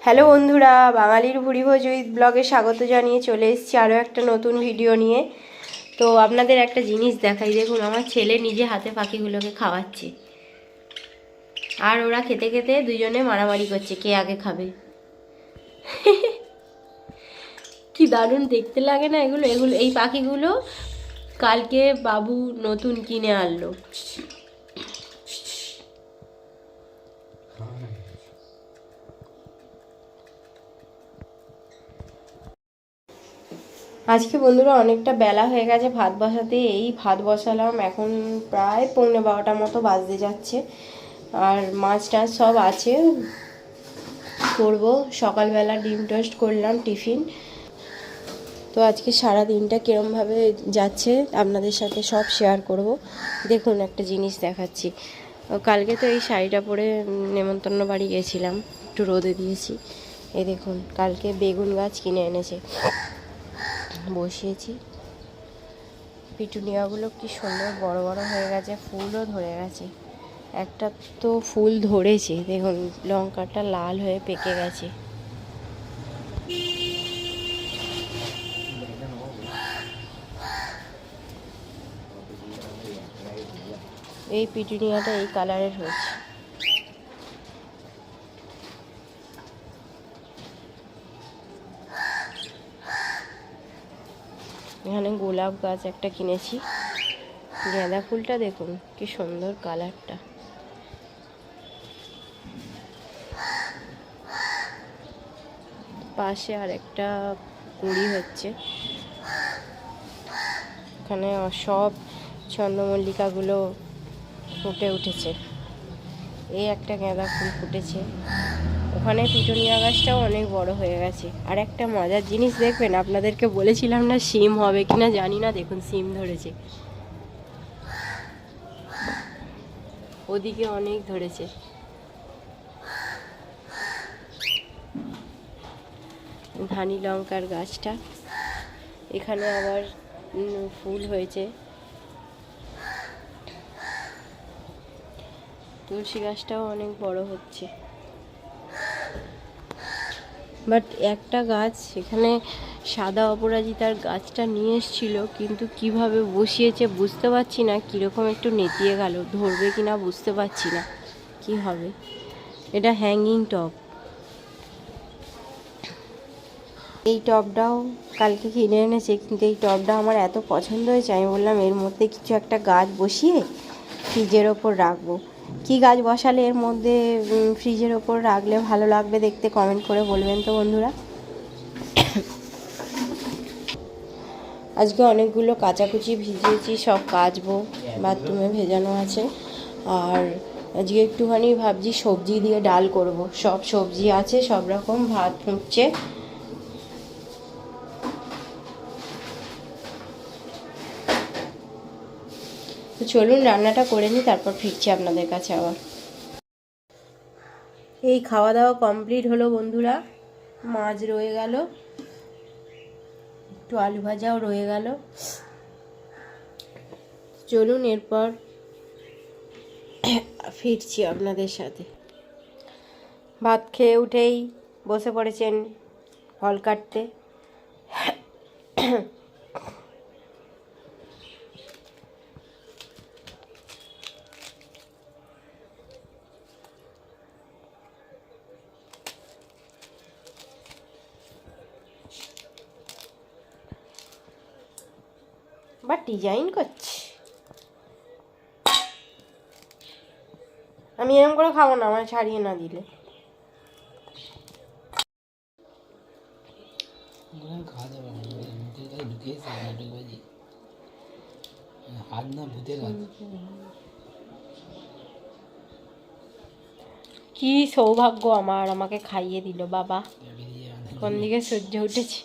Hello বন্ধুরা, বাঙালির ভুরিভোজ with ব্লগে স্বাগত জানিয়ে চলে এসেছি আরও একটা নতুন ভিডিও নিয়ে। তো আপনাদের একটা জিনিস দেখাই, দেখুন আমার ছেলে নিজে হাতে পাখিগুলোকে খাওয়াচ্ছে, আর ওরা খেতে খেতে দুজনে মারামারি করছে কে আগে খাবে। কি দারুণ দেখতে লাগে না এগুলো এগুলো এই পাখিগুলো কালকে বাবু নতুন কিনে আনলো। আজকে বন্ধুরা অনেকটা বেলা হয়ে গেছে ভাত বসাতে, এই ভাত বসালাম, এখন প্রায় 11:45 মতো বাজতে যাচ্ছে। আর মাছ টাছ সব আছে, করব। সকালবেলা ডিম টোস্ট করলাম টিফিন। তো আজকে সারা দিনটা কীরমভাবে যাচ্ছে আপনাদের সাথে সব শেয়ার করব। দেখুন একটা জিনিস দেখাচ্ছি। কালকে তো এই শাড়িটা পরে নেমন্তন্ন বাড়ি গেছিলাম, একটু রোদে দিয়েছি। এই দেখুন কালকে বেগুন গাছ কিনে এনেছে, বসিয়েছি। পিটুনিয়াগুলো কি সুন্দর বড় বড় হয়ে গেছে, ফুলও ধরে গেছে। একটা তো ফুল ধরেছে, দেখুন লঙ্কাটা লাল হয়ে পেকে গেছে। এই পিটুনিয়াটা এই কালারের হয়েছে। এখানে গোলাপ গাছ একটা কিনেছি। গাঁদা ফুলটা দেখুন কি সুন্দর কালারটা। পাশে আর একটা কুঁড়ি হচ্ছে। এখানে সব চন্দ্রমল্লিকাগুলো ফুটে উঠেছে। এই একটা গাঁদা ফুল ফুটেছে। ওখানে পিটুনিয়া গাছটাও অনেক বড় হয়ে গেছে। আর একটা মজার জিনিস দেখবেন, আপনাদেরকে বলেছিলাম না সিম হবে কিনা জানি না, দেখুন সিম ধরেছে, ওদিকে অনেক ধরেছে। ধানি লঙ্কার গাছটা, এখানে আবার ফুল হয়েছে। তুলসী গাছটাও অনেক বড় হচ্ছে। বাট একটা গাছ এখানে সাদা অপরাজিতার গাছটা নিয়ে এসেছিল, কিন্তু কিভাবে বসিয়েছে বুঝতে পারছি না, কীরকম একটু নেতিয়ে গেল, ধরবে কিনা বুঝতে পারছি না কি হবে। এটা হ্যাঙ্গিং টব। এই টবটাও কালকে কিনে এনেছে, কিন্তু এই টবটা আমার এত পছন্দ হয়েছে, আমি বললাম এর মধ্যে কিছু একটা গাছ বসিয়ে ফ্রিজের ওপর রাখবো। কি গাছ বসালে এর মধ্যে ফ্রিজের ওপর রাখলে ভালো লাগবে দেখতে, কমেন্ট করে বলবেন তো বন্ধুরা। আজকে অনেকগুলো কাচাকুচি ভিজিয়েছি, সব কাচবো, বাথরুমে ভেজানো আছে। আর আজকে একটুখানি ভাবছি সবজি দিয়ে ডাল করব। সব সবজি আছে, সব রকম, ভাত ফুটছে। তো চলুন রান্নাটা করে নিই, তারপর ফিরছি আপনাদের কাছে আবার। এই খাওয়া দাওয়া কমপ্লিট হলো বন্ধুরা। মাছ রয়ে গেল, একটু আলু ভাজাও রয়ে গেল। চলুন এরপর ফিরছি আপনাদের সাথে। ভাত খেয়ে উঠেই বসে পড়েছেন ফল কাটতে। বা ডিজাইন করছি। আমি এরকম করে খাবো না, আমার ছাড়িয়ে না দিলে। কি সৌভাগ্য আমার, আমাকে খাইয়ে দিল বাবা। কোন দিকে সহ্য উঠেছে।